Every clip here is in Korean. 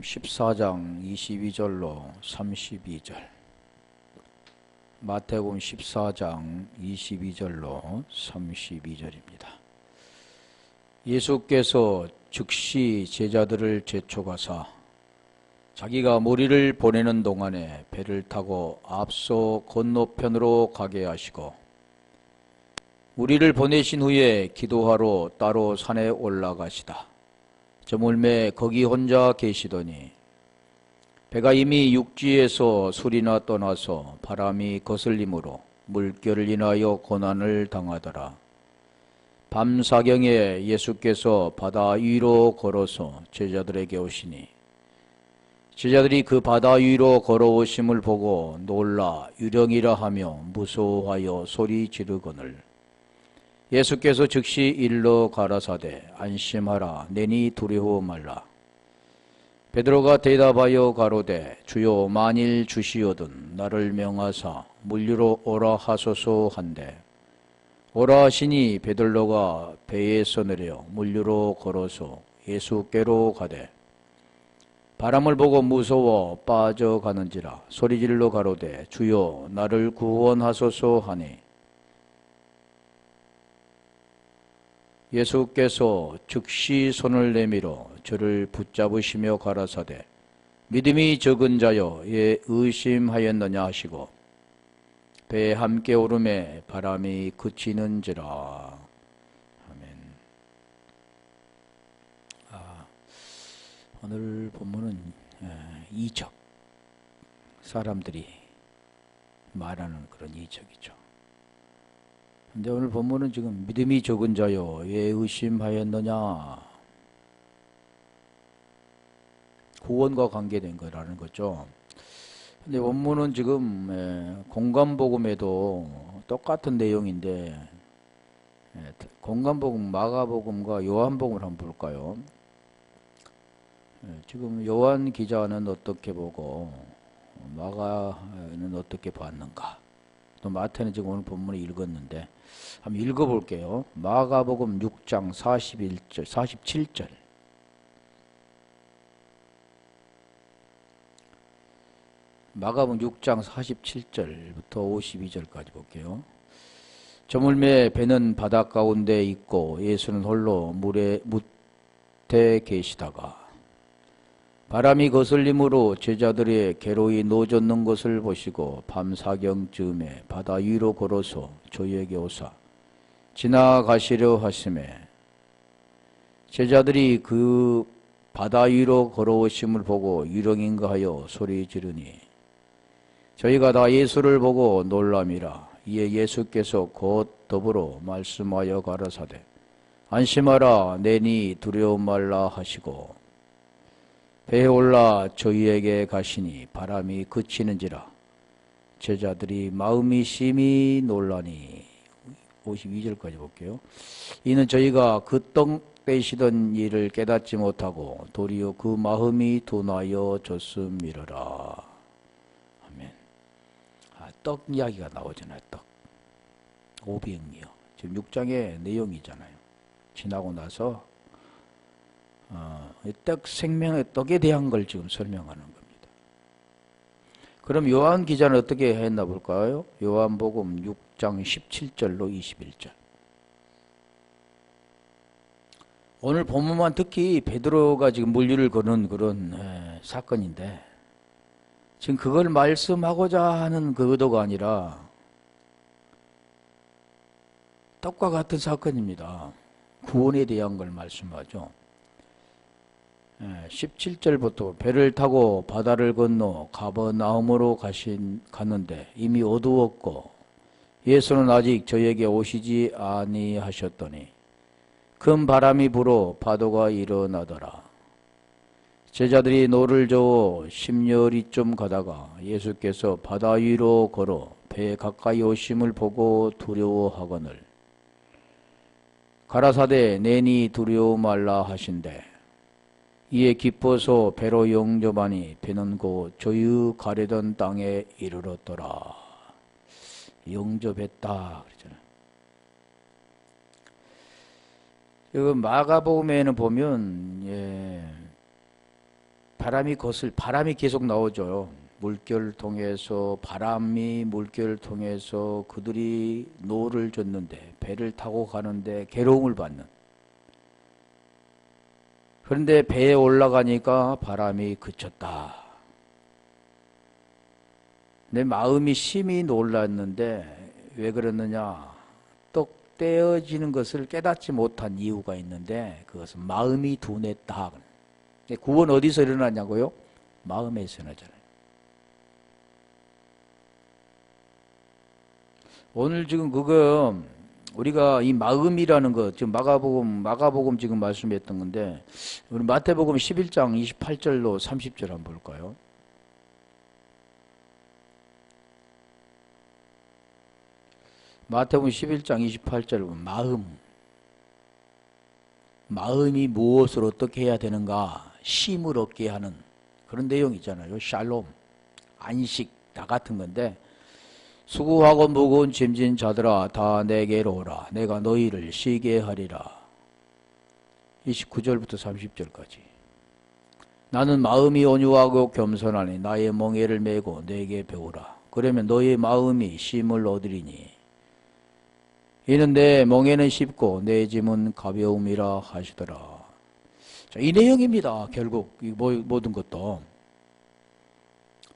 14장 22절로 32절. 마태복음 14장 22절로 32절입니다. 예수께서 즉시 제자들을 재촉하사 자기가 무리를 보내는 동안에 배를 타고 앞서 건너편으로 가게 하시고 무리를 보내신 후에 기도하러 따로 산에 올라가시다. 저물매 거기 혼자 계시더니 배가 이미 육지에서 술이나 떠나서 바람이 거슬림으로 물결을 인하여 고난을 당하더라. 밤사경에 예수께서 바다 위로 걸어서 제자들에게 오시니 제자들이 그 바다 위로 걸어오심을 보고 놀라 유령이라 하며 무서워하여 소리 지르거늘 예수께서 즉시 일러 가라사대 안심하라 내니 두려워 말라. 베드로가 대답하여 가로되 주여 만일 주시거든 나를 명하사 물리로 오라 하소서 한데 오라 하시니 베드로가 배에서 내려 물리로 걸어서 예수께로 가되 바람을 보고 무서워 빠져가는지라 소리질러 가로되 주여 나를 구원하소서 하니 예수께서 즉시 손을 내밀어 저를 붙잡으시며 가라사대 믿음이 적은 자여 예 의심하였느냐 하시고 배에 함께 오름에 바람이 그치는지라. 아멘. 오늘 본문은 이적, 사람들이 말하는 그런 이적이죠. 근데 오늘 본문은 지금 믿음이 적은 자여 왜 의심하였느냐, 구원과 관계된 거라는 거죠. 근데 본문은 지금 공관복음에도 똑같은 내용인데 공관복음, 마가복음과 요한복음을 한번 볼까요? 지금 요한 기자는 어떻게 보고 마가는 어떻게 봤는가? 또 마태는 지금 오늘 본문을 읽었는데 한번 읽어볼게요. 마가복음 6장 41절, 47절. 마가복음 6장 47절부터 52절까지 볼게요. 저물매 배는 바다 가운데 있고 예수는 홀로 무태 계시다가 바람이 거슬림으로 제자들의 괴로이 노젓는 것을 보시고 밤사경쯤에 바다 위로 걸어서 저희에게 오사 지나가시려 하심에 제자들이 그 바다 위로 걸어오심을 보고 유령인가 하여 소리 지르니 저희가 다 예수를 보고 놀람이라. 이에 예수께서 곧 더불어 말씀하여 가라사대 안심하라 내니 두려워 말라 하시고 배에 올라 저희에게 가시니 바람이 그치는지라 제자들이 마음이 심히 놀라니. 52절까지 볼게요. 이는 저희가 그 떡 떼시던 일을 깨닫지 못하고 도리어 그 마음이 둔하여 졌음이러라. 아멘. 떡 이야기가 나오잖아요. 떡. 오병이요. 지금 6장의 내용이잖아요. 지나고 나서 떡 생명의 떡에 대한 걸 지금 설명하는 겁니다. 그럼 요한 기자는 어떻게 했나 볼까요? 요한복음 6장 17절로 21절. 오늘 본문만 특히 베드로가 지금 물류를 거는 그런 사건인데 지금 그걸 말씀하고자 하는 그 의도가 아니라 떡과 같은 사건입니다. 구원에 대한 걸 말씀하죠. 17절부터 배를 타고 바다를 건너 가버나움으로 갔는데 이미 어두웠고 예수는 아직 저에게 오시지 아니하셨더니 큰 바람이 불어 파도가 일어나더라. 제자들이 노를 저어 십여리쯤 가다가 예수께서 바다 위로 걸어 배에 가까이 오심을 보고 두려워하거늘 가라사대 내니 두려워 말라 하신대 이에 기뻐서 배로 영접하니 배는 곧 저희 가려던 땅에 이르렀더라. 영접했다 그러잖아요. 마가복음에는 보면 바람이 계속 나오죠. 물결을 통해서, 바람이 물결을 통해서 그들이 노를 젓는데, 배를 타고 가는데 괴로움을 받는. 그런데 배에 올라가니까 바람이 그쳤다. 내 마음이 심히 놀랐는데 왜 그랬느냐? 똑 떼어지는 것을 깨닫지 못한 이유가 있는데 그것은 마음이 둔했다. 구원 어디서 일어나냐고요? 마음에서 일어나잖아요. 오늘 지금 그거 우리가 이 마음이라는 것, 지금 마가복음 지금 말씀했던 건데 우리 마태복음 11장 28절로 30절 한번 볼까요? 마태복음 11장 28절 보면 마음이 무엇을 어떻게 해야 되는가? 쉼을 얻게 하는 그런 내용 있잖아요. 샬롬, 안식, 다 같은 건데 수고하고 무거운 짐진 자들아 다 내게로 오라. 내가 너희를 쉬게 하리라. 29절부터 30절까지. 나는 마음이 온유하고 겸손하니 나의 멍에를 메고 내게 배우라. 그러면 너의 마음이 쉼을 얻으리니 이는 내 멍에는 쉽고 내 짐은 가벼움이라 하시더라. 자, 이 내용입니다. 결국 이 모든 것도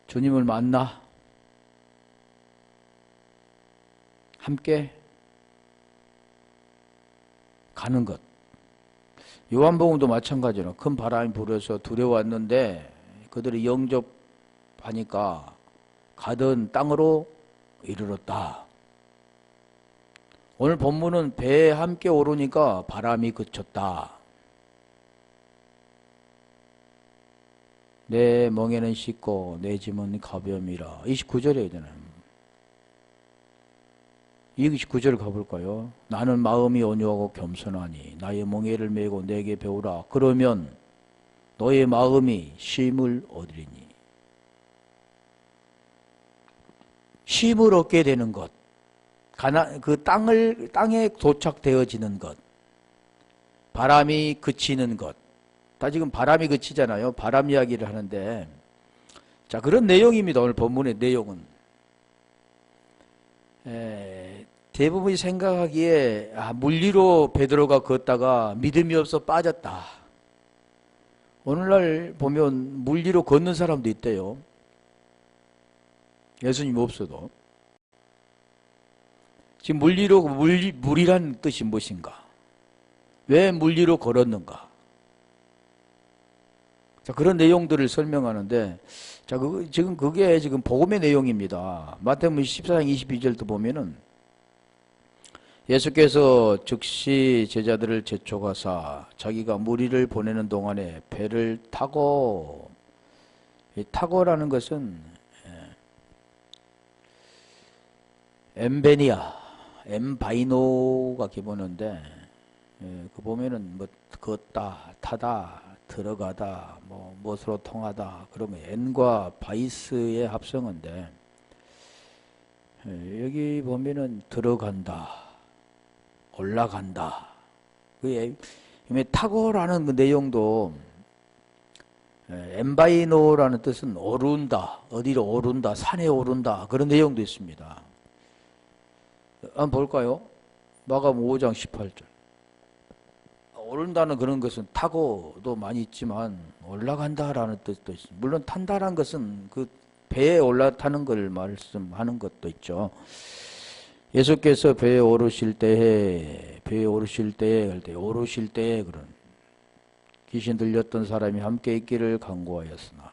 주님을 만나 함께 가는 것. 요한복음도 마찬가지로 큰 바람이 불어서 두려웠는데 그들이 영접하니까 가던 땅으로 이르렀다. 오늘 본문은 배에 함께 오르니까 바람이 그쳤다. 내 멍에는 쉽고 내 짐은 가벼움이라. 29절에 되잖아요. 29절 가볼까요? 나는 마음이 온유하고 겸손하니 나의 멍에를 메고 내게 배우라. 그러면 너의 마음이 쉼을 얻으리니. 쉼을 얻게 되는 것. 그 땅에 도착되어지는 것. 바람이 그치는 것. 다 지금 바람이 그치잖아요. 바람 이야기를 하는데. 자, 그런 내용입니다. 오늘 본문의 내용은. 대부분이 생각하기에 물 위로 베드로가 걷다가 믿음이 없어 빠졌다. 오늘날 보면 물 위로 걷는 사람도 있대요. 예수님 없어도. 지금 물 위로 물이란 뜻이 무엇인가? 왜 물 위로 걸었는가? 자, 그런 내용들을 설명하는데, 자, 지금 그게 지금 복음의 내용입니다. 마태복음 14장 22절도 보면은 예수께서 즉시 제자들을 재촉하사 자기가 무리를 보내는 동안에 배를 타고, 이 타고라는 것은 엠바이노가 기본인데, 그 보면은 뭐 걷다, 타다, 들어가다, 뭐 무엇으로 통하다, 그러면 엔과 바이스의 합성어인데, 여기 보면은 들어간다, 올라간다. 그 타고라는 그 내용도 엠바이노라는 뜻은 오른다, 어디로 오른다, 산에 오른다, 그런 내용도 있습니다. 한번 볼까요? 마가복음 5장 18절. 오른다는 그런 것은 타고도 많이 있지만 올라간다라는 뜻도 있습니다. 물론 탄다라는 것은 그 배에 올라타는 걸 말씀하는 것도 있죠. 예수께서 배에 오르실 때에 그런 귀신 들렸던 사람이 함께 있기를 간구하였으나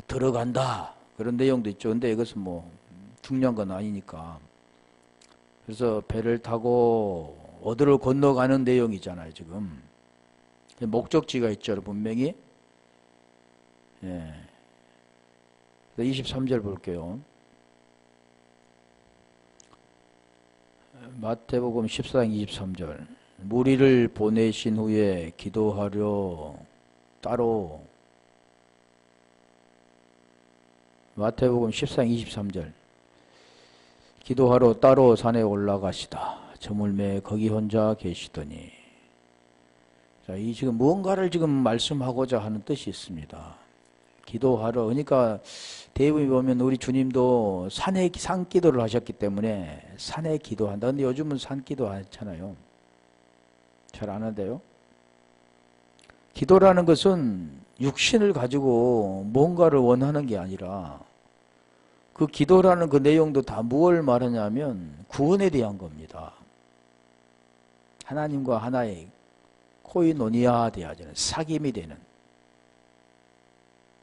들어간다 그런 내용도 있죠. 근데 이것은 뭐 중요한 건 아니니까. 그래서 배를 타고 어디로 건너가는 내용이잖아요, 지금. 목적지가 있죠, 분명히. 23절 볼게요. 마태복음 14장 23절. 무리를 보내신 후에 기도하려 따로. 마태복음 14장 23절. 기도하러 따로 산에 올라가시다. 저물매 거기 혼자 계시더니. 자, 이 지금 무언가를 지금 말씀하고자 하는 뜻이 있습니다. 기도하러. 그러니까 대부분 보면 우리 주님도 산에 산기도를 하셨기 때문에 산에 기도한다. 근데 요즘은 산기도 하잖아요. 잘 안 한대요. 기도라는 것은 육신을 가지고 뭔가를 원하는 게 아니라 그 기도라는 그 내용도 다 무엇을 말하냐면 구원에 대한 겁니다. 하나님과 하나의 코이노니아 대하자는 사귐이 되는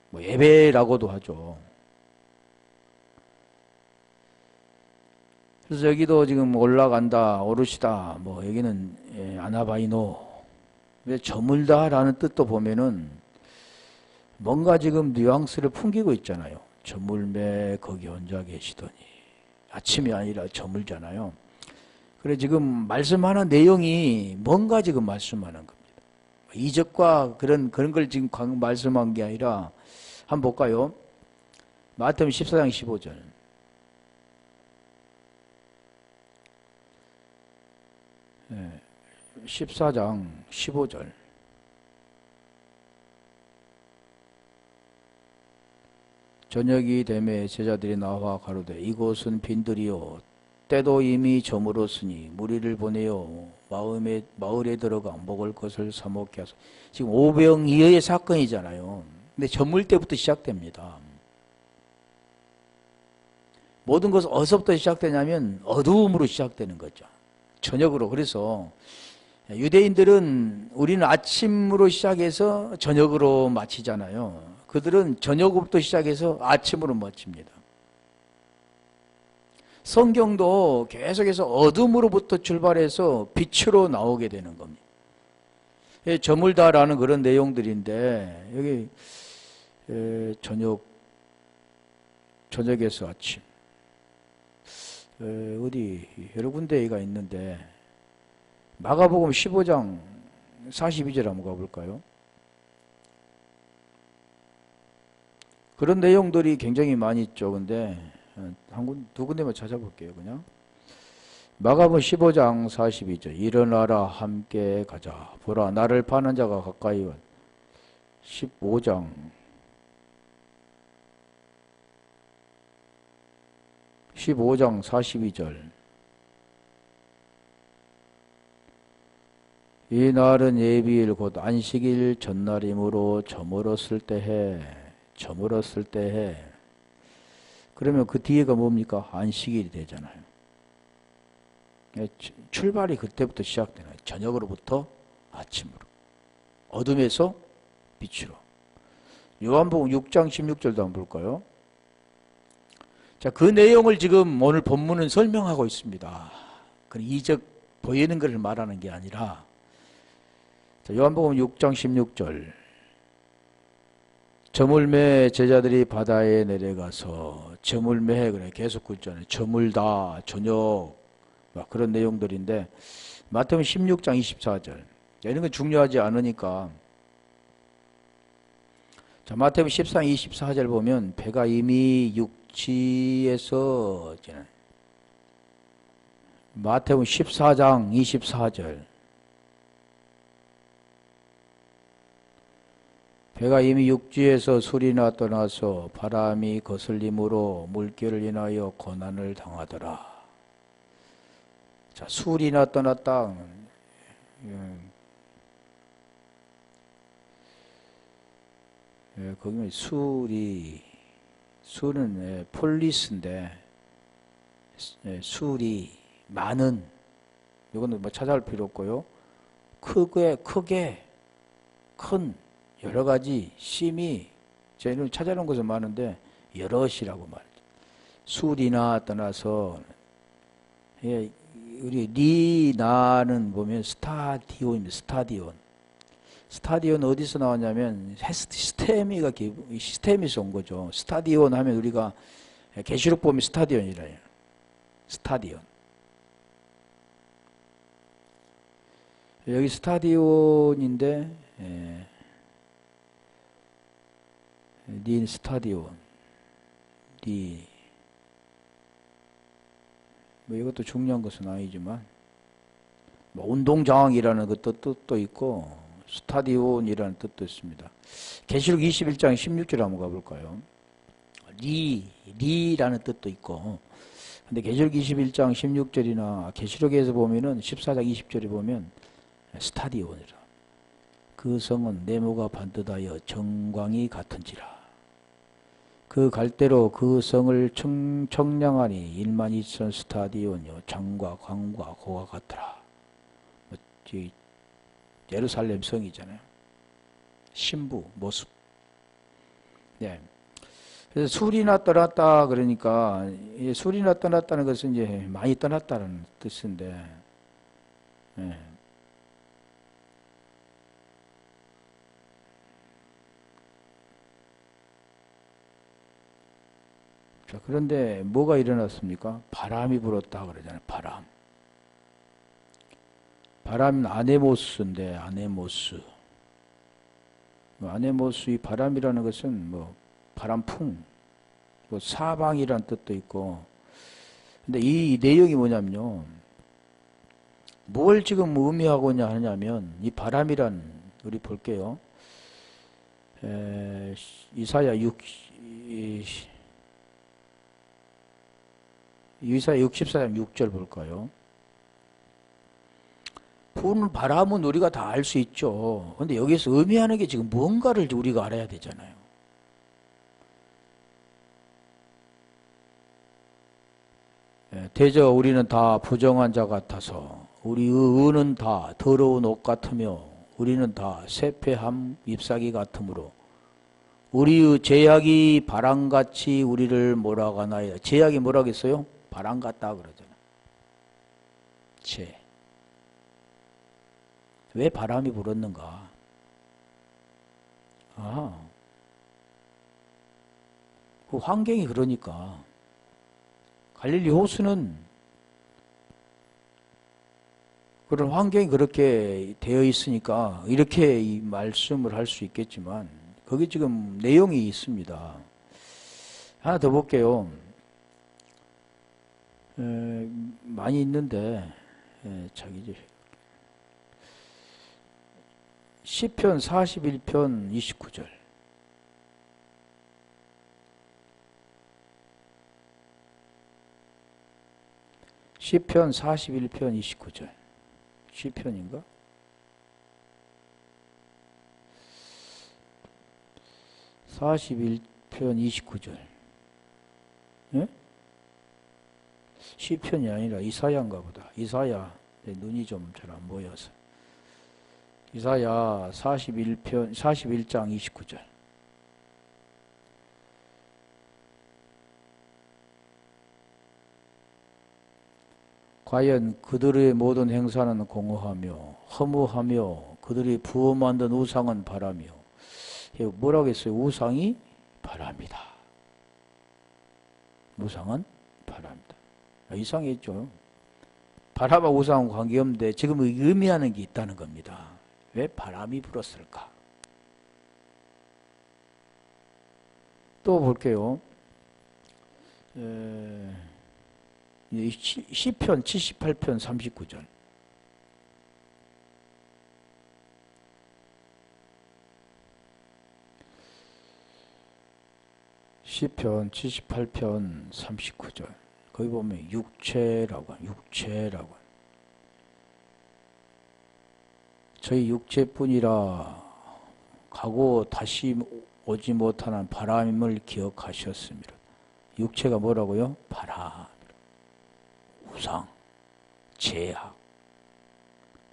뭐 예배라고도 하죠. 그래서 여기도 지금 올라간다, 오르시다, 뭐 여기는 아나바이노, 저물다라는 뜻도 보면은 뭔가 지금 뉘앙스를 풍기고 있잖아요. 저물매 거기 혼자 계시더니 아침이 아니라 저물잖아요. 그래 지금 말씀하는 내용이 뭔가 지금 말씀하는 겁니다. 이적과 그런 걸 지금 말씀한 게 아니라 한번 볼까요? 마태복음 14장 15절. 14장 15절. 저녁이 되매 제자들이 나와 가로되 이곳은 빈들이요 때도 이미 저물었으니 무리를 보내어 마을에 들어가 먹을 것을 사 먹게 하소서. 지금 오병이어의 사건이잖아요. 근데 저물 때부터 시작됩니다. 모든 것은 어디서부터 시작되냐면 어두움으로 시작되는 거죠. 저녁으로. 그래서 유대인들은 우리는 아침으로 시작해서 저녁으로 마치잖아요. 그들은 저녁부터 시작해서 아침으로 마칩니다. 성경도 계속해서 어둠으로부터 출발해서 빛으로 나오게 되는 겁니다. 저물다라는 그런 내용들인데 여기 저녁에서 아침 어디 여러 군데가 있는데 마가복음 15장 42절 한번 가볼까요? 그런 내용들이 굉장히 많이 있죠. 근데 두 군데만 찾아볼게요. 그냥 마가복음 15장 42절 일어나라 함께 가자 보라 나를 파는 자가 가까이 온 15장 42절 이 날은 예비일 곧 안식일 전날이므로 저물었을 때해 그러면 그 뒤에가 뭡니까? 안식일이 되잖아요. 출발이 그때부터 시작되나요? 저녁으로부터 아침으로 어둠에서 빛으로. 요한복음 6장 16절도 한번 볼까요? 자, 그 내용을 지금 오늘 본문은 설명하고 있습니다. 그 이적 보이는 것을 말하는 게 아니라 자, 요한복음 6장 16절 저물매 제자들이 바다에 내려가서 저물매 그래 계속 굵잖아요. 저물다 저녁 막 그런 내용들인데 마태복음 16장 24절 이런 건 중요하지 않으니까 자 마태복음 14장 24절 보면 배가 이미 육지에서 마태복음 14장 24절 배가 이미 육지에서 술이나 떠나서 바람이 거슬림으로 물결을 인하여 고난을 당하더라. 자, 술이나 떠났다. 거기 술은 폴리스인데 술이 많은 이거는 뭐 찾아볼 필요 없고요. 크게 큰 여러 가지 심이 저희는 찾아놓은 것은 많은데 여럿이라고 말이죠. 술이나 떠나서 우리 리나는 보면 스타디온입니다. 스타디온 어디서 나왔냐면 시스템에서 온 거죠. 스타디온 하면 우리가 계시록 보면 스타디온이라요. 스타디온. 여기 스타디온인데 닌 스타디온 뭐 이것도 중요한 것은 아니지만 뭐 운동장이라는 그 뜻도 있고 스타디온이라는 뜻도 있습니다. 계시록 21장 16절 한번 가볼까요? 리라는 뜻도 있고, 근데 계시록 21장 16절이나 계시록에서 보면은 14장 20절에 보면 스타디온이라. 그 성은 네모가 반듯하여 정광이 같은지라. 그 갈대로 그 성을 청량하니 1만 2천 스타디온이요 장과 광과 고가 같더라. 예루살렘 성이잖아요. 신부 모습. 네. 그래서 술이나 떠났다 그러니까 술이나 떠났다는 것은 이제 많이 떠났다는 뜻인데, 네. 자, 그런데 뭐가 일어났습니까? 바람이 불었다 그러잖아요. 바람. 바람은 아네모스인데, 아네모스. 아네모스, 이 바람이라는 것은 뭐 바람풍, 뭐 사방이란 뜻도 있고. 근데 이 내용이 뭐냐면요, 뭘 지금 의미하고냐 하냐면, 이 바람이란, 우리 볼게요. 이사야 64장 6절 볼까요? 부는 바람은 우리가 다 알 수 있죠. 근데 여기서 의미하는 게 지금 뭔가를 우리가 알아야 되잖아요. 대저 우리는 다 부정한 자 같아서 우리의 의는 다 더러운 옷 같으며 우리는 다 쇠폐함 잎사귀 같으므로 우리의 죄악이 바람같이 우리를 몰아가나이다. 죄악이 뭐라겠어요? 바람 같다 그러잖아요. 죄. 왜 바람이 불었는가? 그 환경이 그러니까. 갈릴리 호수는 그런 환경이 그렇게 되어 있으니까 이렇게 이 말씀을 할 수 있겠지만, 거기 지금 내용이 있습니다. 하나 더 볼게요. 많이 있는데, 자기지. 시편 41편 29절. 시편 41편 29절. 시편인가? (41편 29절) 예? 시편이 아니라 이사야인가 보다. 이사야, 눈이 좀 잘 안 보여서. 이사야 41장 29절. 과연 그들의 모든 행사는 공허하며 허무하며 그들이 부어 만든 우상은 바라며. 뭐라고 했어요? 우상이 바람이다. 우상은 바람이다. 이상했죠. 바람하고 우상은 관계없는데 지금 의미하는 게 있다는 겁니다. 왜 바람이 불었을까? 또 볼게요. 시편 78편 39절. 시편 78편 39절. 거기 보면 육체라고. 저희 육체뿐이라 가고 다시 오지 못하는 바람을 기억하셨습니다. 육체가 뭐라고요? 바람, 우상, 죄악,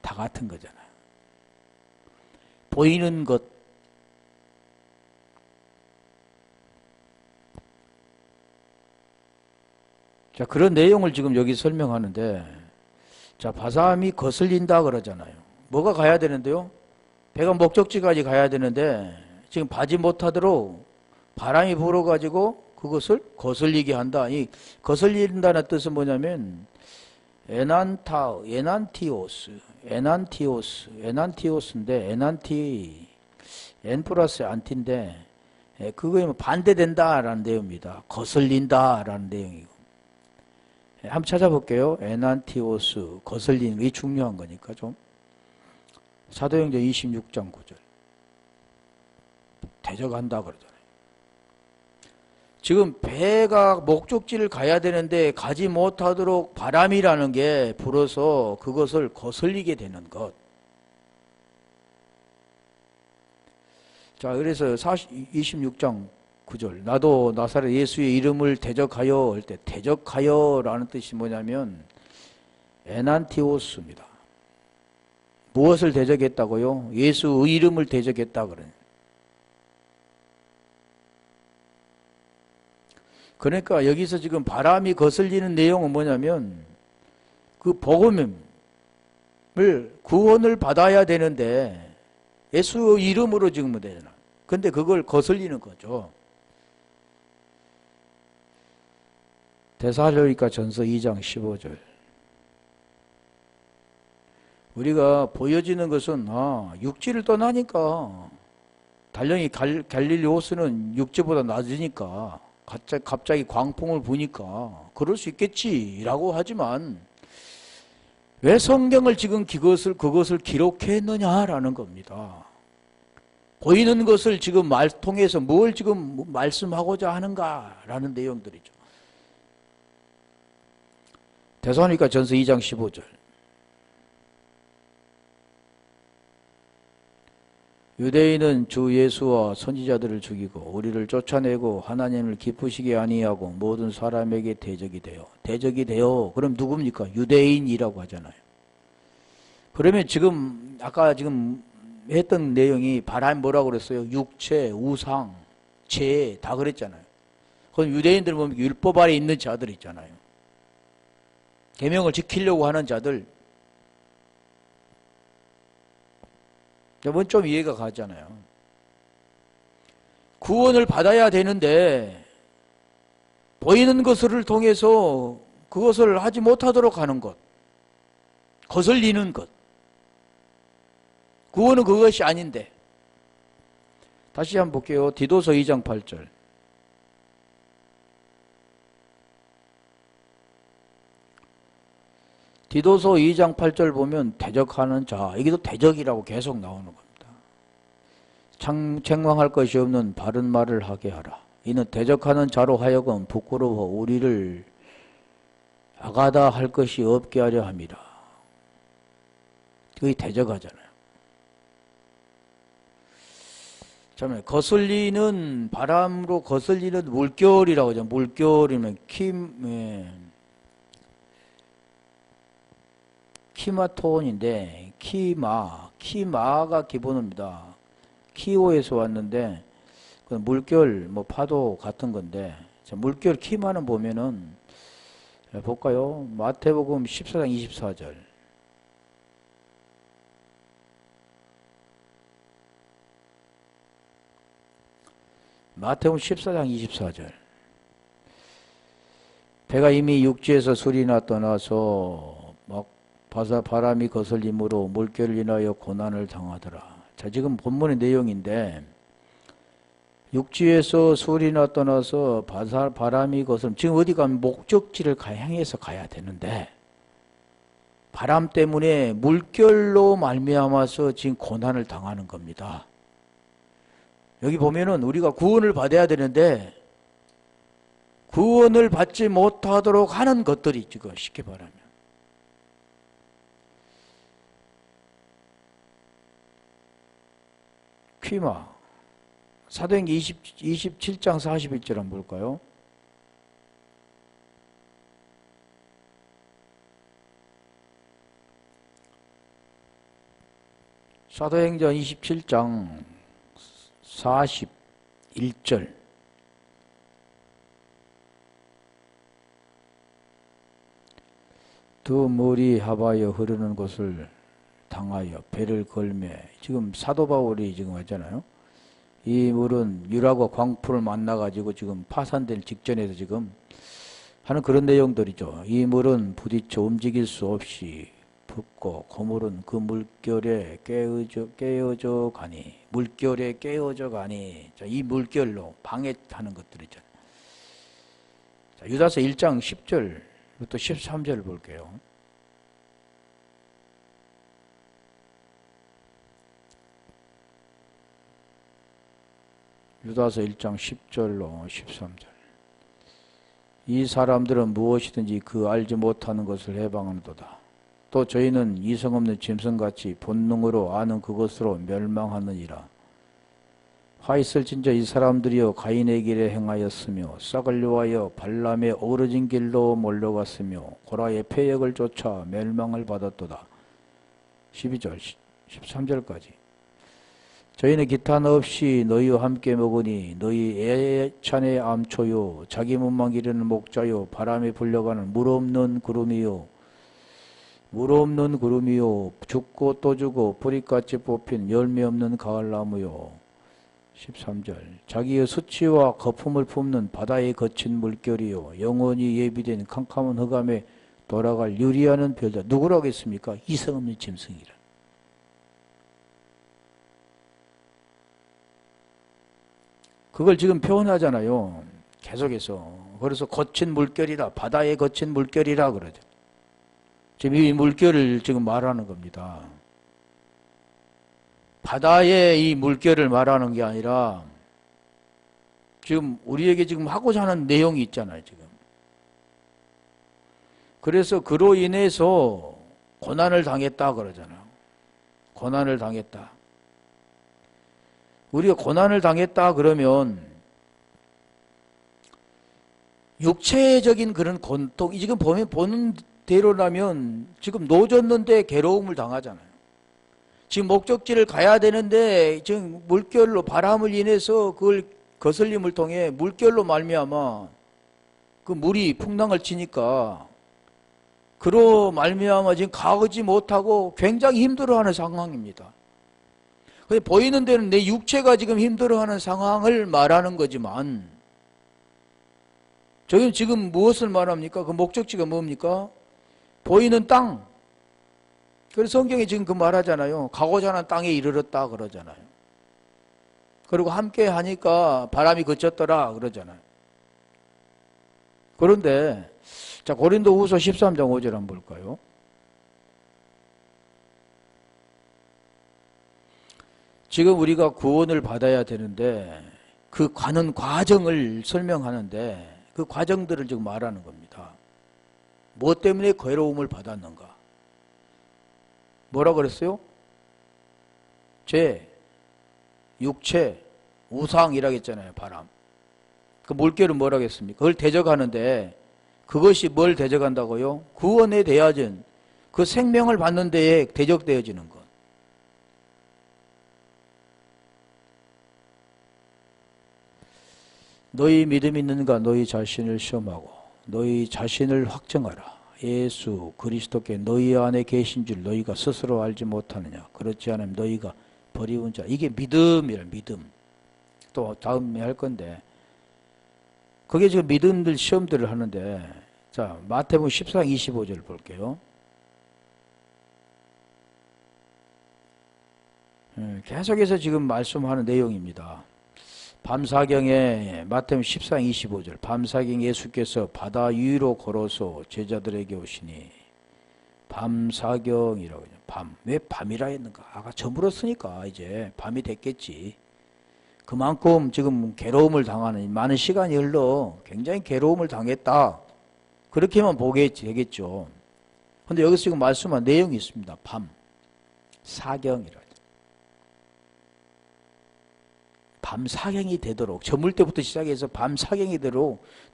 다 같은 거잖아요. 보이는 것, 자, 그런 내용을 지금 여기 설명하는데, 자, 바람이 거슬린다 그러잖아요. 뭐가 가야 되는데요? 배가 목적지까지 가야 되는데 지금 가지 못하도록 바람이 불어가지고 그것을 거슬리게 한다. 이 거슬린다는 뜻은 뭐냐면 에난티오스인데, N 플러스 안티인데, 그거에 반대된다라는 내용입니다. 거슬린다라는 내용이고. 한번 찾아볼게요. 에난티오스, 거슬리는 게 중요한 거니까 좀. 사도행전 26장 9절. 대적한다 그러잖아요. 지금 배가 목적지를 가야 되는데 가지 못하도록 바람이라는 게 불어서 그것을 거슬리게 되는 것. 자, 그래서 26장 9절. 나도 나사렛 예수의 이름을 대적하여 할 때, 대적하여라는 뜻이 뭐냐면 에난티오스입니다. 무엇을 대적했다고요? 예수의 이름을 대적했다 그래요. 그러니까 여기서 지금 바람이 거슬리는 내용은 뭐냐면 그 복음을 구원을 받아야 되는데 예수의 이름으로 지금 되잖아. 근데 그걸 거슬리는 거죠. 데살로니가 전서 2장 15절. 우리가 보여지는 것은 육지를 떠나니까 달령이 갈릴리 호수는 육지보다 낮으니까 갑자기 광풍을 부니까 그럴 수 있겠지라고 하지만 왜 성경을 지금 그것을 기록했느냐라는 겁니다. 보이는 것을 지금 통해서 뭘 지금 말씀하고자 하는가라는 내용들이죠. 데살로니가 전서 2장 15절. 유대인은 주 예수와 선지자들을 죽이고 우리를 쫓아내고 하나님을 기쁘시게 아니하고 모든 사람에게 대적이 되어 그럼 누굽니까? 유대인이라고 하잖아요. 그러면 지금 아까 지금 했던 내용이 바람 뭐라고 그랬어요? 육체, 우상, 죄 다 그랬잖아요. 그건 유대인들 보면 율법 아래 있는 자들 있잖아요. 계명을 지키려고 하는 자들. 이번 좀 이해가 가잖아요. 구원을 받아야 되는데 보이는 것을 통해서 그것을 하지 못하도록 하는 것, 거슬리는 것. 구원은 그것이 아닌데. 다시 한번 볼게요. 디도서 2장 8절. 디도서 2장 8절 보면 대적하는 자, 이게 또 대적이라고 계속 나오는 겁니다. 책망할 것이 없는 바른 말을 하게 하라. 이는 대적하는 자로 하여금 부끄러워 우리를 아가다 할 것이 없게 하려 함이라. 그게 대적하잖아요. 참 거슬리는 바람으로 거슬리는 물결이라고 하죠. 물결이면 키마톤인데 키마가 기본입니다. 키오에서 왔는데 그 물결 뭐 파도 같은 건데 물결 키마는 보면은 볼까요? 마태복음 14장 24절. 마태복음 14장 24절. 배가 이미 육지에서 술이나 떠나서 막 바람이 거슬림으로 물결을 인하여 고난을 당하더라. 자, 지금 본문의 내용인데 육지에서 술이나 떠나서 바람이 거슬 지금 어디 가면 목적지를 향해서 가야 되는데 바람 때문에 물결로 말미암아서 지금 고난을 당하는 겁니다. 여기 보면은 우리가 구원을 받아야 되는데 구원을 받지 못하도록 하는 것들이 지금 쉽게 말하면 퀴마 사도행전 27장 41절 한번 볼까요? 사도행전 27장 41절. 두 물이 합하여 흐르는 곳을 당하여 배를 걸매. 지금 사도 바울이 지금 왔잖아요. 이 물은 유라과 광풍을 만나가지고 지금 파산될 직전에서 지금 하는 그런 내용들이죠. 이 물은 부딪혀 움직일 수 없이 붓고 고물은 그 물결에 깨어져 가니 물결에 깨어져 가니 이 물결로 방해하는 것들이죠. 자, 유다서 1장 10절부터 13절을 볼게요. 유다서 1장 10절로 13절. 이 사람들은 무엇이든지 그 알지 못하는 것을 해방하는도다. 또 저희는 이성 없는 짐승같이 본능으로 아는 그것으로 멸망하느니라. 화 있을진저 이 사람들이여 가인의 길에 행하였으며 싹을 요하여 발람의 어우러진 길로 몰려갔으며 고라의 패역을 쫓아 멸망을 받았도다. 12절 13절까지. 저희는 기탄 없이 너희와 함께 먹으니 너희 애찬의 암초요 자기 몸만 기르는 목자요 바람에 불려가는 물 없는 구름이요 죽고 또 죽고 뿌리같이 뽑힌 열매 없는 가을나무요. 13절. 자기의 수치와 거품을 품는 바다의 거친 물결이요 영원히 예비된 캄캄한 흑암에 돌아갈 유리하는 별자. 누구라고 했습니까? 이성 없는 짐승이라. 그걸 지금 표현하잖아요. 계속해서. 그래서 거친 물결이라, 바다의 거친 물결이라 그러죠. 지금 이 물결을 지금 말하는 겁니다. 바다의 이 물결을 말하는 게 아니라 지금 우리에게 지금 하고자 하는 내용이 있잖아요, 지금. 그래서 그로 인해서 고난을 당했다 그러잖아요. 고난을 당했다. 우리가 고난을 당했다 그러면 육체적인 그런 고통, 지금 보는 대로라면 지금 노졌는데 괴로움을 당하잖아요. 지금 목적지를 가야 되는데 지금 물결로 바람을 인해서 그걸 거슬림을 통해 물결로 말미암아 그 물이 풍랑을 치니까 그로 말미암아 지금 가지 못하고 굉장히 힘들어하는 상황입니다. 보이는 데는 내 육체가 지금 힘들어하는 상황을 말하는 거지만 저희는 지금 무엇을 말합니까? 그 목적지가 뭡니까? 보이는 땅. 그래서 성경에 지금 그 말하잖아요. 가고자 하는 땅에 이르렀다 그러잖아요. 그리고 함께 하니까 바람이 그쳤더라 그러잖아요. 그런데 자 고린도후서 13장 5절 한번 볼까요? 지금 우리가 구원을 받아야 되는데 그 가는 과정을 설명하는데 그 과정들을 지금 말하는 겁니다. 무엇 때문에 괴로움을 받았는가? 뭐라 그랬어요? 죄, 육체, 우상이라고 했잖아요. 바람. 그 물결은 뭐라고 했습니까? 그걸 대적하는데 그것이 뭘 대적한다고요? 구원에 대하진 그 생명을 받는 데에 대적되어지는 것. 너희 믿음 있는가 너희 자신을 시험하고 너희 자신을 확정하라. 예수 그리스도께 너희 안에 계신 줄 너희가 스스로 알지 못하느냐. 그렇지 않으면 너희가 버리운 자. 이게 믿음이라. 믿음. 또 다음에 할 건데 그게 지금 믿음들 시험들을 하는데 자 마태복음 14장 25절 볼게요. 계속해서 지금 말씀하는 내용입니다. 밤사경에 마태복음 14장 25절 밤사경 예수께서 바다 위로 걸어서 제자들에게 오시니 밤사경이라고 해요. 밤. 왜 밤이라 했는가? 아까 저물었으니까 이제 밤이 됐겠지. 그만큼 지금 괴로움을 당하는 많은 시간이 흘러 굉장히 괴로움을 당했다. 그렇게만 보게 되겠죠. 그런데 여기서 지금 말씀한 내용이 있습니다. 밤. 사경이라. 밤 사경이 되도록 저물 때부터 시작해서 밤 사경이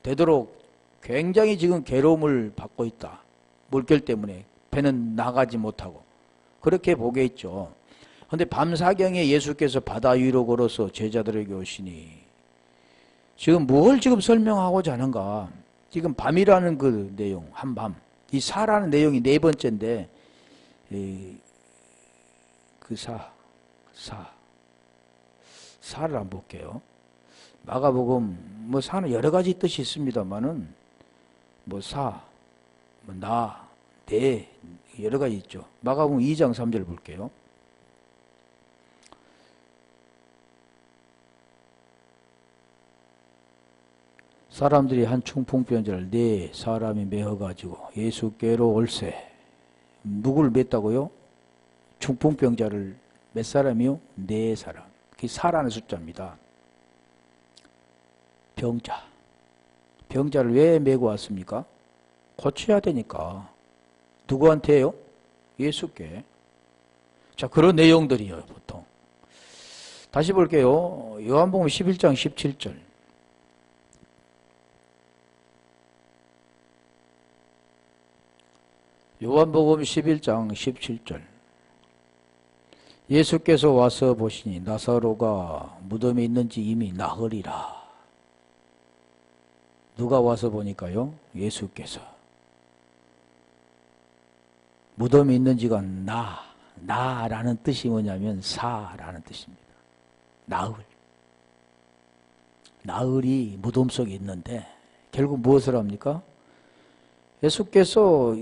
되도록 굉장히 지금 괴로움을 받고 있다. 물결 때문에 배는 나가지 못하고 그렇게 보겠죠. 그런데 밤 사경에 예수께서 바다 위로 걸어서 제자들에게 오시니 지금 뭘 지금 설명하고자 하는가? 지금 밤이라는 그 내용, 한밤. 이 사라는 내용이 네 번째인데 그 사를 한번 볼게요. 마가복음 뭐 사는 여러 가지 뜻이 있습니다만은 뭐 사, 뭐 나, 내 여러 가지 있죠. 마가복음 2장 3절 볼게요. 사람들이 한 충풍병자를 네 사람이 메어가지고 예수께로 올세. 누구를 맸다고요? 충풍병자를 몇 사람이요? 네 사람. 그게 사라는 숫자입니다. 병자. 병자를 왜 메고 왔습니까? 고쳐야 되니까. 누구한테요? 예수께. 자, 그런 내용들이에요, 보통. 다시 볼게요. 요한복음 11장 17절. 요한복음 11장 17절. 예수께서 와서 보시니 나사로가 무덤에 있는지 이미 나흘이라. 누가 와서 보니까요? 예수께서. 무덤에 있는지가 나라는 뜻이 뭐냐면 사라는 뜻입니다. 나흘. 나흘이 무덤 속에 있는데 결국 무엇을 합니까? 예수께서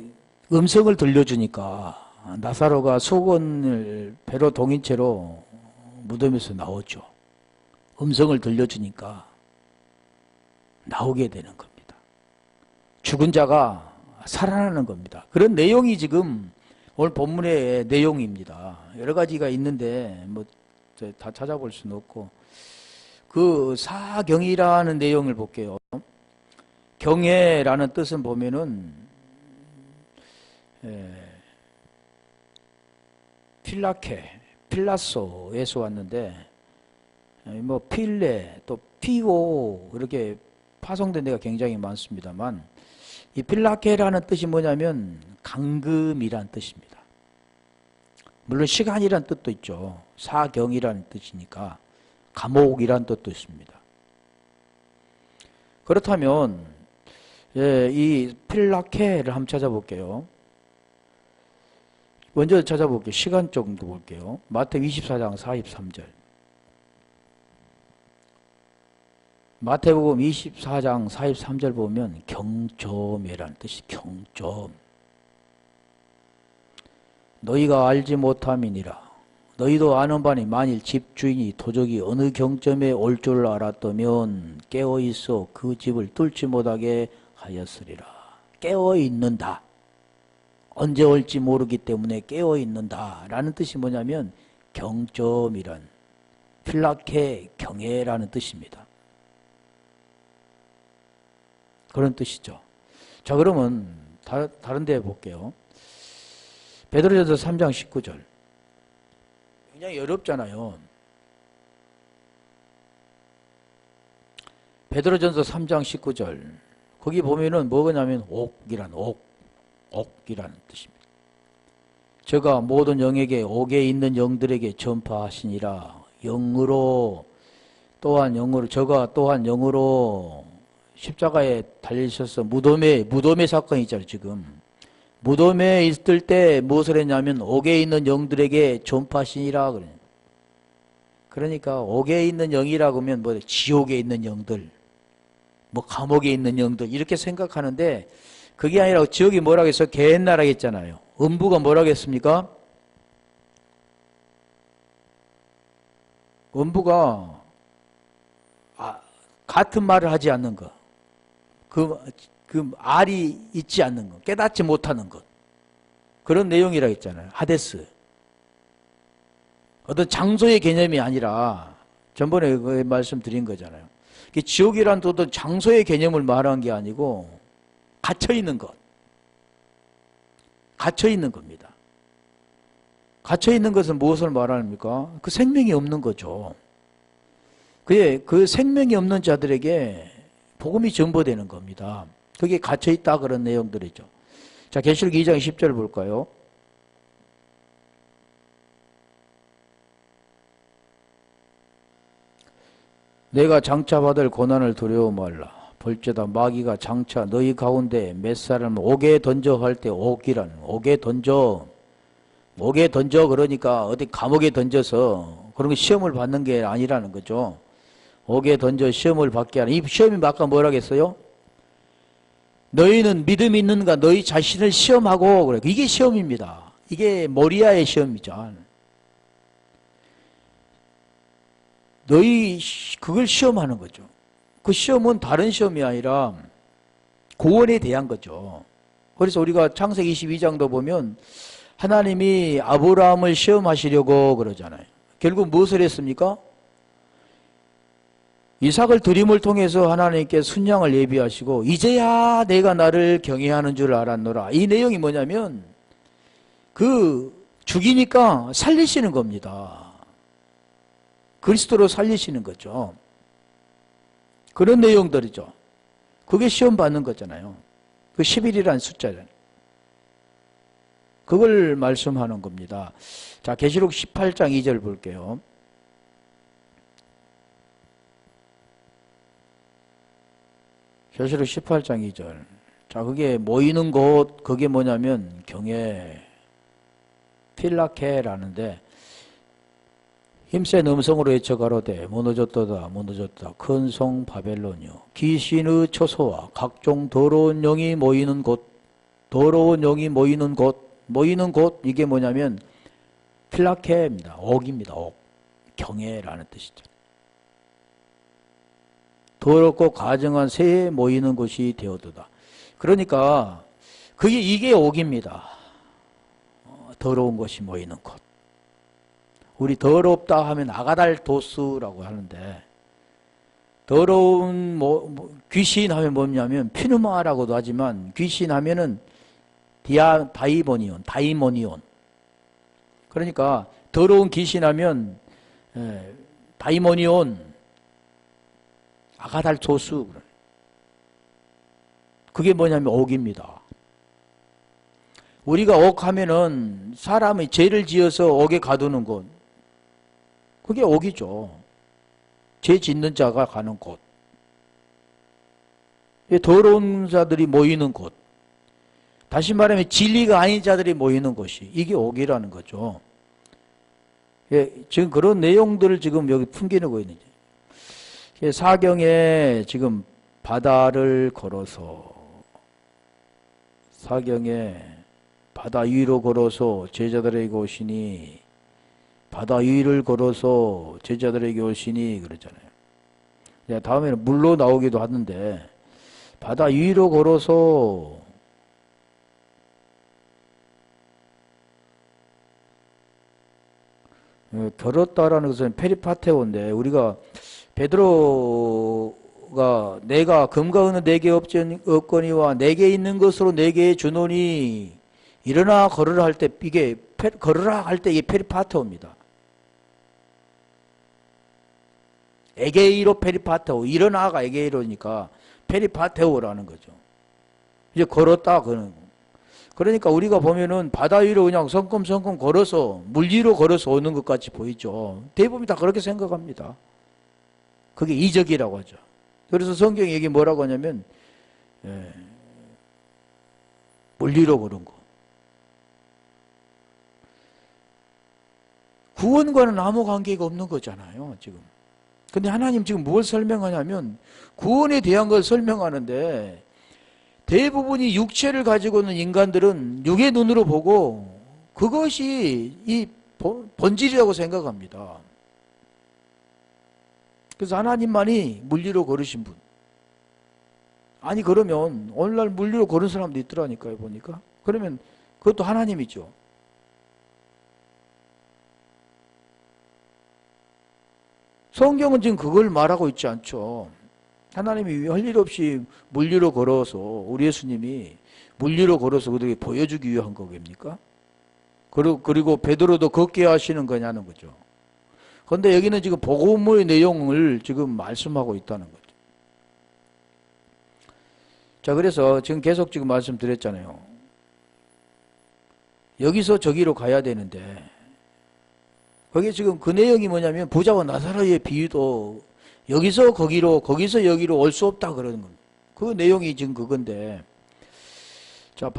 음성을 들려주니까 나사로가 수건을 배로 동인 채로 무덤에서 나오죠. 음성을 들려주니까 나오게 되는 겁니다. 죽은 자가 살아나는 겁니다. 그런 내용이 지금 오늘 본문의 내용입니다. 여러 가지가 있는데 뭐 다 찾아볼 수는 없고, 그 사경이라는 내용을 볼게요. 경애라는 뜻은 보면은 필라케, 필라소에서 왔는데 뭐 필레 또 피오 이렇게 파송된 데가 굉장히 많습니다만, 이 필라케라는 뜻이 뭐냐면 감금이란 뜻입니다. 물론 시간이란 뜻도 있죠. 사경이라는 뜻이니까 감옥이란 뜻도 있습니다. 그렇다면 이 필라케를 한번 찾아볼게요. 먼저 찾아볼게요. 시간 정도 볼게요. 마태복음 24장 43절. 마태복음 24장 43절 보면 경점이라는 뜻이 경점. 너희가 알지 못함이니라. 너희도 아는 바니 만일 집주인이 도적이 어느 경점에 올 줄 알았다면 깨어있어 그 집을 뚫지 못하게 하였으리라. 깨어있는다. 언제 올지 모르기 때문에 깨어있는다 라는 뜻이 뭐냐면 경점이란, 필라케, 경애라는 뜻입니다. 그런 뜻이죠. 자, 그러면 다른 데 볼게요. 베드로전서 3장 19절. 굉장히 어렵잖아요. 베드로전서 3장 19절. 거기 보면은 뭐냐면 옥이라는 뜻입니다. 저가 모든 영에게 옥에 있는 영들에게 전파하시니라. 영으로 또한 영으로, 저가 또한 영으로 십자가에 달리셔서 무덤의 사건이 있잖아요. 지금 무덤에 있을 때 무엇을 했냐면 옥에 있는 영들에게 전파하시니라. 그러니까 옥에 있는 영이라고 하면 뭐 지옥에 있는 영들, 뭐 감옥에 있는 영들 이렇게 생각하는데, 그게 아니라 지옥이 뭐라고 해서 개나라고 했잖아요. 음부가 뭐라고 했습니까? 음부가 같은 말을 하지 않는 것, 그 알이 있지 않는 것, 깨닫지 못하는 것, 그런 내용이라고 했잖아요. 하데스. 어떤 장소의 개념이 아니라, 전번에 그 말씀드린 거잖아요. 지옥이란 어떤 장소의 개념을 말한 게 아니고 갇혀있는 것, 갇혀있는 겁니다. 갇혀있는 것은 무엇을 말합니까? 그 생명이 없는 거죠. 그 생명이 없는 자들에게 복음이 전보되는 겁니다. 그게 갇혀있다 그런 내용들이죠. 자, 계시록 2장 10절 볼까요? 내가 장차 받을 고난을 두려워 말라. 볼지어다 마귀가 장차 너희 가운데 몇 사람을 옥에 던져 할 때, 옥에 던져 그러니까 어디 감옥에 던져서 그런 거 시험을 받는 게 아니라는 거죠. 옥에 던져 시험을 받게 하는, 이 시험이 아까 뭐라고 했어요? 너희는 믿음이 있는가? 너희 자신을 시험하고 그래. 이게 시험입니다. 이게 모리아의 시험이죠. 너희 그걸 시험하는 거죠. 그 시험은 다른 시험이 아니라 구원에 대한 거죠. 그래서 우리가 창세기 22장도 보면 하나님이 아브라함을 시험하시려고 그러잖아요. 결국 무엇을 했습니까? 이삭을 드림을 통해서 하나님께 순양을 예비하시고 이제야 내가 나를 경외하는 줄 알았노라. 이 내용이 뭐냐면 죽이니까 살리시는 겁니다. 그리스도로 살리시는 거죠. 그런 내용들이죠. 그게 시험 받는 거잖아요. 그 11이라는 숫자잖아요. 그걸 말씀하는 겁니다. 자, 계시록 18장 2절 볼게요. 계시록 18장 2절. 자, 그게 모이는 곳, 그게 뭐냐면 경외, 필라케라는데 힘센 음성으로 외쳐가로되 무너졌도다 무너졌다 큰 성 바벨론이요 귀신의 처소와 각종 더러운 영이 모이는 곳, 더러운 영이 모이는 곳 이게 뭐냐면 필라케입니다. 옥입니다. 옥. 경외라는 뜻이죠. 더럽고 가증한 새에 모이는 곳이 되어도다. 그러니까 이게 옥입니다. 더러운 것이 모이는 곳. 우리 더럽다 하면 아가달도스라고 하는데 더러운 귀신 하면 뭐냐면 피누마라고도 하지만 귀신 하면은 다이모니온. 그러니까 더러운 귀신 하면 다이모니온, 아가달도스. 그게 뭐냐면 옥입니다. 우리가 옥 하면은 사람이 죄를 지어서 옥에 가두는 곳. 그게 옥이죠. 죄 짓는 자가 가는 곳. 더러운 자들이 모이는 곳. 다시 말하면 진리가 아닌 자들이 모이는 곳이 이게 옥이라는 거죠. 지금 그런 내용들을 지금 여기 풍기고 있는 거예요. 사경에 지금 바다를 걸어서 사경에 바다 위로 걸어서 제자들에게 오시니 바다 위를 걸어서 제자들에게 오시니 그러잖아요. 다음에는 물로 나오기도 하는데 바다 위로 걸어서 걸었다라는 것은 페리파테오인데 우리가 베드로가 내가 금과 은은 내게 없거니와 내게 있는 것으로 내게 주노니 일어나 걸으라 할 때 이게 걸으라 할 때 이게 페리파테오입니다. 에게이로 페리파테오, 일어나가 에게이로니까 페리파테오라는 거죠. 이제 걸었다 그는. 그러니까 우리가 보면은 바다 위로 그냥 성큼성큼 걸어서 물 위로 걸어서 오는 것 같이 보이죠. 대부분 다 그렇게 생각합니다. 그게 이적이라고 하죠. 그래서 성경이 여기 뭐라고 하냐면 물 위로 걸은 거. 구원과는 아무 관계가 없는 거잖아요, 지금. 근데 하나님 지금 뭘 설명하냐면 구원에 대한 걸 설명하는데 대부분이 육체를 가지고 있는 인간들은 육의 눈으로 보고 그것이 이 본질이라고 생각합니다. 그래서 하나님만이 물리로 걸으신 분. 아니 그러면 오늘날 물리로 걸은 사람도 있더라니까요, 보니까. 그러면 그것도 하나님이죠. 성경은 지금 그걸 말하고 있지 않죠. 하나님이 할 일 없이 물리로 걸어서 우리 예수님이 물리로 걸어서 그들에게 보여주기 위한 거겠습니까? 그리고 베드로도 걷게 하시는 거냐는 거죠. 그런데 여기는 지금 복음의 내용을 지금 말씀하고 있다는 거죠. 자, 그래서 지금 계속 지금 말씀드렸잖아요. 여기서 저기로 가야 되는데 거기 지금 그 내용이 뭐냐면 부자와 나사로의 비유도 여기서 거기로 거기서 여기로 올 수 없다 그러는 겁니다. 그 내용이 지금 그건데 자,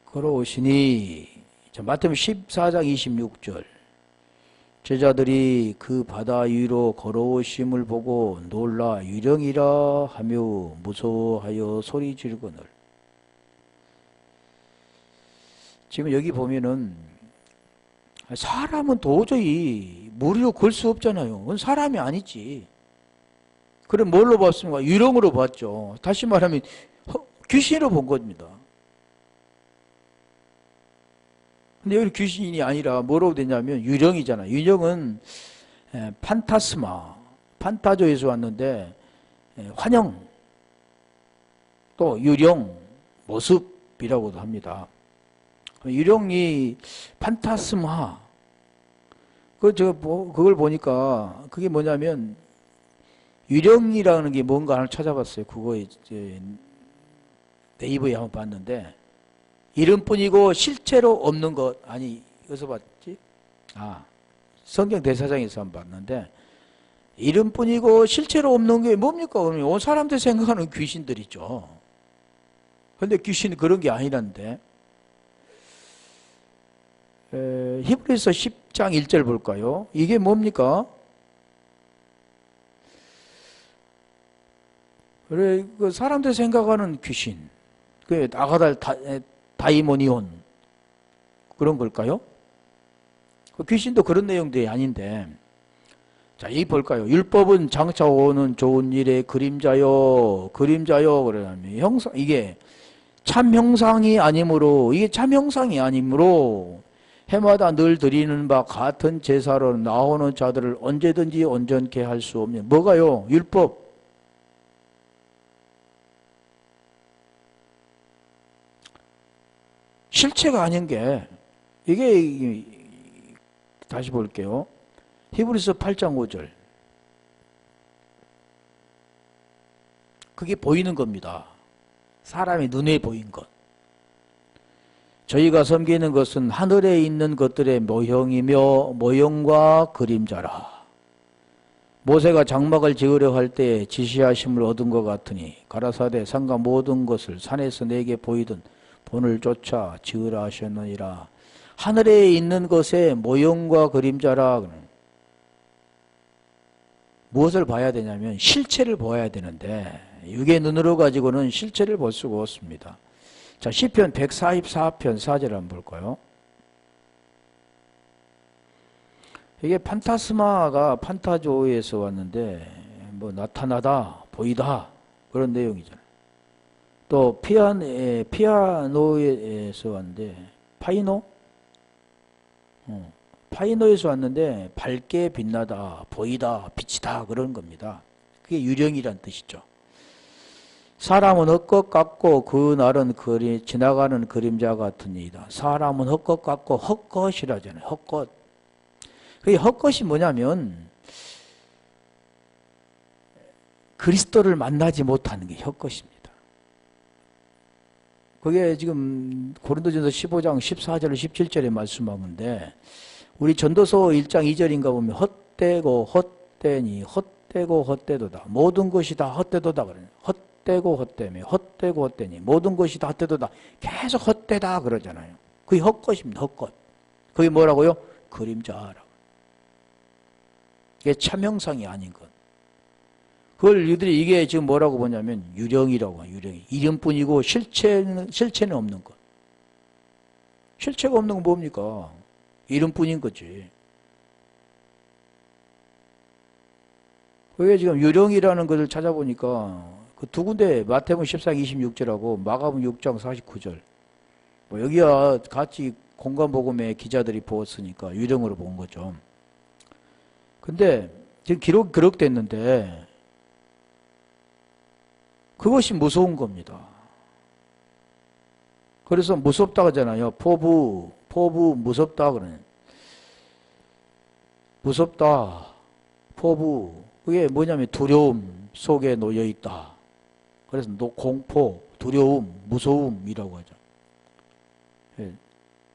걸어오시니 자, 마태복음 14장 26절 제자들이 그 바다 위로 걸어오심을 보고 놀라 유령이라 하며 무서워하여 소리 지르거늘. 지금 여기 보면은 사람은 도저히 무리로 걸 수 없잖아요. 그건 사람이 아니지. 그럼 뭘로 봤습니까? 유령으로 봤죠. 다시 말하면 귀신으로 본 겁니다. 근데 여기 귀신이 아니라 뭐라고 되냐면 유령이잖아. 유령은 판타스마, 판타조에서 왔는데 환영, 또 유령, 모습이라고도 합니다. 유령이 판타스마, 그걸 보니까 그게 뭐냐면 유령이라는 게 뭔가 하나 찾아봤어요. 그거 이제 네이버에 한번 봤는데 이름뿐이고 실제로 없는 것. 아니, 어디서 봤지? 성경 대사장에서 한번 봤는데 이름뿐이고 실제로 없는 게 뭡니까? 온 사람들 생각하는 귀신들이죠. 근데 귀신은 그런 게 아니란데. 히브리서 10장 1절 볼까요? 이게 뭡니까? 그래, 그 사람들 생각하는 귀신, 그 아가달 다이모니온 그런 걸까요? 그 귀신도 그런 내용들이 아닌데. 자, 이 볼까요? 율법은 장차 오는 좋은 일의 그림자요, 그림자요. 그러면 형상, 이게 참 형상이 아니므로, 해마다 늘 드리는 바 같은 제사로 나오는 자들을 언제든지 온전케 할 수 없는, 뭐가요? 율법. 실체가 아닌 게, 이게 다시 볼게요. 히브리서 8장 5절. 그게 보이는 겁니다. 사람의 눈에 보인 것. 저희가 섬기는 것은 하늘에 있는 것들의 모형이며 모형과 그림자라. 모세가 장막을 지으려 할 때에 지시하심을 얻은 것 같으니 가라사대 산과 모든 것을 산에서 내게 보이던 본을 쫓아 지으라 하셨느니라. 하늘에 있는 것의 모형과 그림자라. 무엇을 봐야 되냐면 실체를 보아야 되는데 육의 눈으로 가지고는 실체를 볼 수가 없습니다. 자, 시편 144편 4절 한번 볼까요? 이게 판타스마가 판타조에서 왔는데 뭐 나타나다, 보이다 그런 내용이잖아요. 또 피아노에서 왔는데 파이노에서 왔는데 밝게 빛나다, 보이다, 비치다 그런 겁니다. 그게 유령이란 뜻이죠. 사람은 헛것 같고 그 날은 지나가는 그림자 같으니이다. 사람은 헛것 같고 헛것이라잖아요. 헛것. 그게 헛것이 뭐냐면 그리스도를 만나지 못하는 게 헛것입니다. 그게 지금 고린도전서 15장 14절 17절에 말씀하는데 우리 전도서 1장 2절인가 보면 헛되고 헛되니 헛되고 헛되도다. 모든 것이 다 헛되도다 그래요. 헛되고 헛되며 헛되고 헛되니 모든 것이 다 헛되도다. 계속 헛되다 그러잖아요. 그게 헛것입니다. 헛것. 그게 뭐라고요? 그림자라고. 이게 참 형상이 아닌 것. 그걸 이들이 이게 지금 뭐라고 보냐면 유령이라고 해요. 유령이. 이름뿐이고 실체는 없는 것. 실체가 없는 건 뭡니까? 이름뿐인 거지. 그게 지금 유령이라는 것을 찾아보니까 그 두 군데 마태복음 14장 26절하고 마가복음 6장 49절 뭐 여기야 같이 공간복음에 기자들이 보았으니까 유령으로 본 거죠. 근데 지금 기록됐는데 그것이 무서운 겁니다. 그래서 무섭다 하잖아요. 포부 무섭다 그러네. 무섭다. 포부. 그게 뭐냐면 두려움 속에 놓여 있다. 그래서 공포, 두려움, 무서움이라고 하죠. 예.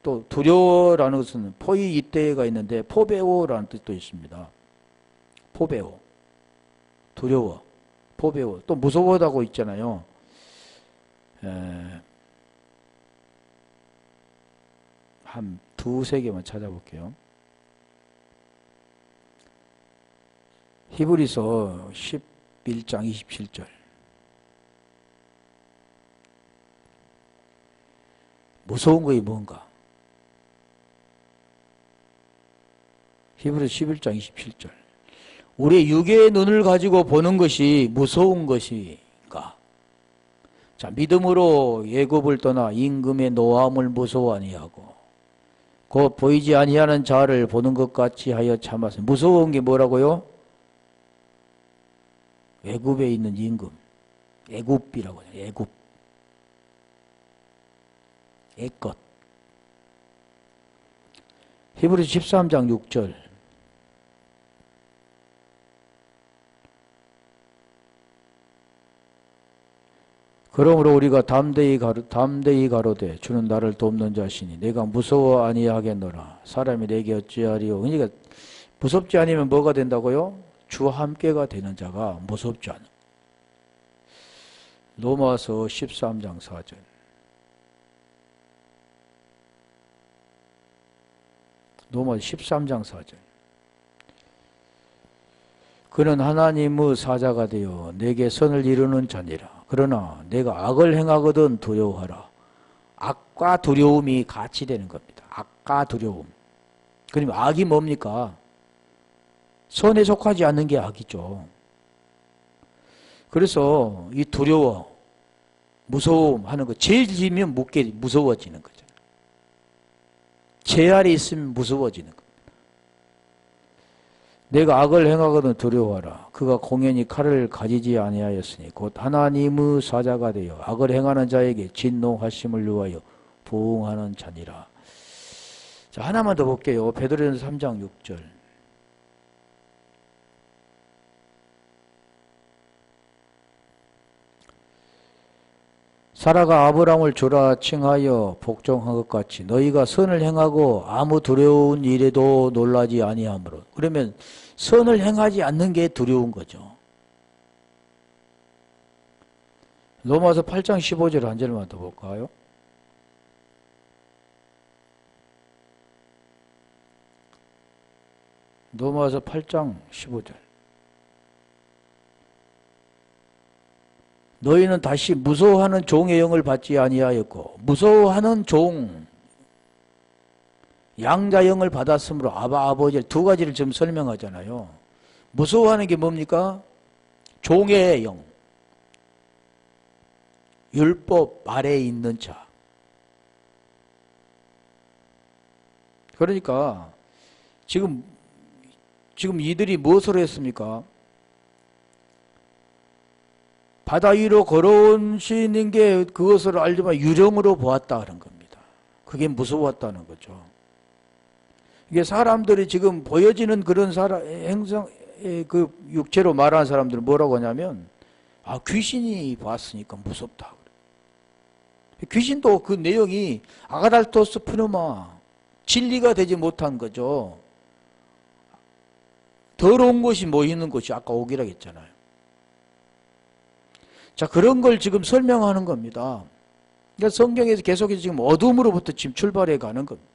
또 두려워라는 것은 포이 이때가 있는데 포배오라는 뜻도 있습니다. 포배오. 두려워. 포배오. 또 무서워하다고 있잖아요. 한 두세 개만 찾아볼게요. 히브리서 11장 27절. 무서운 것이 뭔가? 히브리서 11장 27절. 우리의 육의 눈을 가지고 보는 것이 무서운 것인가? 자, 믿음으로 예굽을 떠나 임금의 노함을 무서워 아니하고 곧 보이지 아니하는 자를 보는 것 같이 하여 참았습니다. 무서운 게 뭐라고요? 애굽에 있는 임금. 애굽이라고 해요. 애굽. 애것. 히브리서 13장 6절. 그러므로 우리가 담대히 가로되 주는 나를 돕는 자시니 내가 무서워 아니하겠노라. 사람이 내게 어찌하리요. 그러니까 무섭지 않으면 뭐가 된다고요? 주와 함께가 되는 자가 무섭지 않아. 로마서 13장 4절. 로마서 13장 4절. 그는 하나님의 사자가 되어 내게 선을 이루는 자니라. 그러나 내가 악을 행하거든 두려워하라. 악과 두려움이 같이 되는 겁니다. 악과 두려움. 그러면 악이 뭡니까? 선에 속하지 않는 게 악이죠. 그래서 이 두려워, 무서움 하는 거, 죄 지면 무서워지는 거죠. 죄 아래 있으면 무서워지는 거. 내가 악을 행하거든 두려워하라. 그가 공연히 칼을 가지지 아니하였으니 곧 하나님의 사자가 되어 악을 행하는 자에게 진노하심을 위하여 보응하는 자니라. 자, 하나만 더 볼게요. 베드로전서 3장 6절. 사라가 아브람을 주라 칭하여 복종한 것 같이 너희가 선을 행하고 아무 두려운 일에도 놀라지 아니하므로. 그러면 선을 행하지 않는 게 두려운 거죠. 로마서 8장 15절 한 절만 더 볼까요? 로마서 8장 15절. 너희는 다시 무서워하는 종의 영을 받지 아니하였고 무서워하는 종 양자 영을 받았으므로 아바 아버지 두 가지를 지금 설명하잖아요. 무서워하는 게 뭡니까? 종의 영, 율법 아래에 있는 자. 그러니까 지금 이들이 무엇을 했습니까? 바다 위로 걸어오시는 게 그것을 알지만 유령으로 보았다 하는 겁니다. 그게 무서웠다는 거죠. 이게 사람들이 지금 보여지는 그런 행성, 그 육체로 말하는 사람들은 뭐라고 하냐면, 귀신이 봤으니까 무섭다. 귀신도 그 내용이 아가달토스 푸누마, 진리가 되지 못한 거죠. 더러운 것이 모이는 것이 아까 오기라고 했잖아요. 자, 그런 걸 지금 설명하는 겁니다. 그러니까 성경에서 계속해서 지금 어둠으로부터 지금 출발해 가는 겁니다.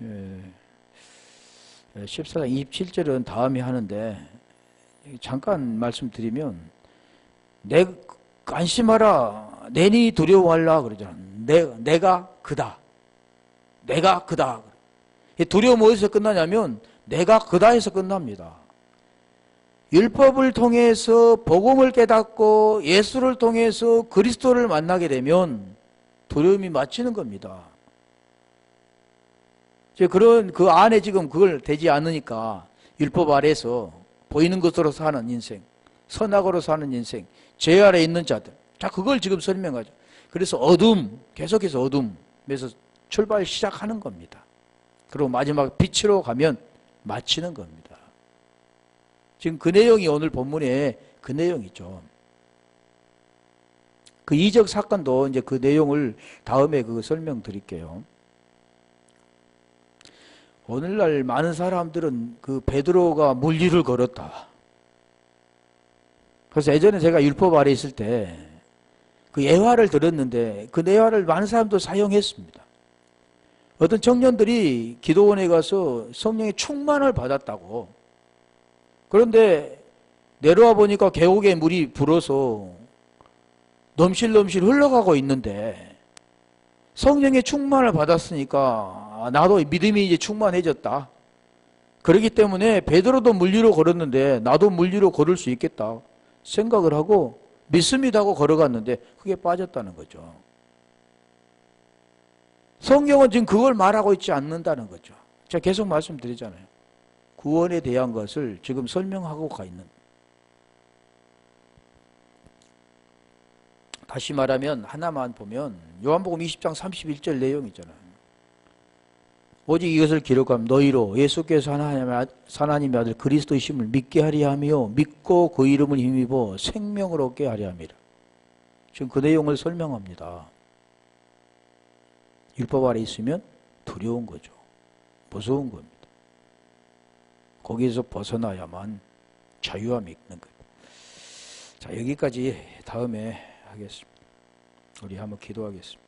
예. 14장 27절은 다음에 하는데, 잠깐 말씀드리면, 안심하라, 내니 두려워하라, 그러잖아. 내가 그다. 내가 그다. 두려움 어디서 끝나냐면, 내가 그다 해서 끝납니다. 율법을 통해서 복음을 깨닫고 예수를 통해서 그리스도를 만나게 되면 두려움이 맞추는 겁니다. 그런 그 안에 지금 그걸 되지 않으니까 율법 아래에서 보이는 것으로 사는 인생, 선악으로 사는 인생, 죄 아래 있는 자들. 자, 그걸 지금 설명하죠. 그래서 계속해서 어둠에서 출발 시작하는 겁니다. 그리고 마지막 빛으로 가면 마치는 겁니다. 지금 그 내용이 오늘 본문에 그 내용이죠. 그 이적 사건도 이제 그 내용을 다음에 설명드릴게요. 오늘날 많은 사람들은 그 베드로가 물리를 걸었다. 그래서 예전에 제가 율법 아래 있을 때 그 예화를 들었는데 그 예화를 많은 사람도 사용했습니다. 어떤 청년들이 기도원에 가서 성령의 충만을 받았다고. 그런데 내려와 보니까 계곡에 물이 불어서 넘실넘실 흘러가고 있는데 성령의 충만을 받았으니까 나도 믿음이 이제 충만해졌다. 그렇기 때문에 베드로도 물 위로 걸었는데 나도 물 위로 걸을 수 있겠다 생각을 하고 믿습니다 하고 걸어갔는데 그게 빠졌다는 거죠. 성경은 지금 그걸 말하고 있지 않는다는 거죠. 제가 계속 말씀드리잖아요. 구원에 대한 것을 지금 설명하고 가 있는. 다시 말하면 하나만 보면 요한복음 20장 31절 내용 있잖아요. 오직 이것을 기록하면 너희로 예수께서 하나님의 아들 그리스도이심을 믿게 하려 하며 믿고 그 이름을 힘입어 생명을 얻게 하려 함이라. 지금 그 내용을 설명합니다. 율법 아래 있으면 두려운 거죠. 무서운 겁니다. 거기에서 벗어나야만 자유함이 있는 겁니다. 자, 여기까지 다음에 하겠습니다. 우리 한번 기도하겠습니다.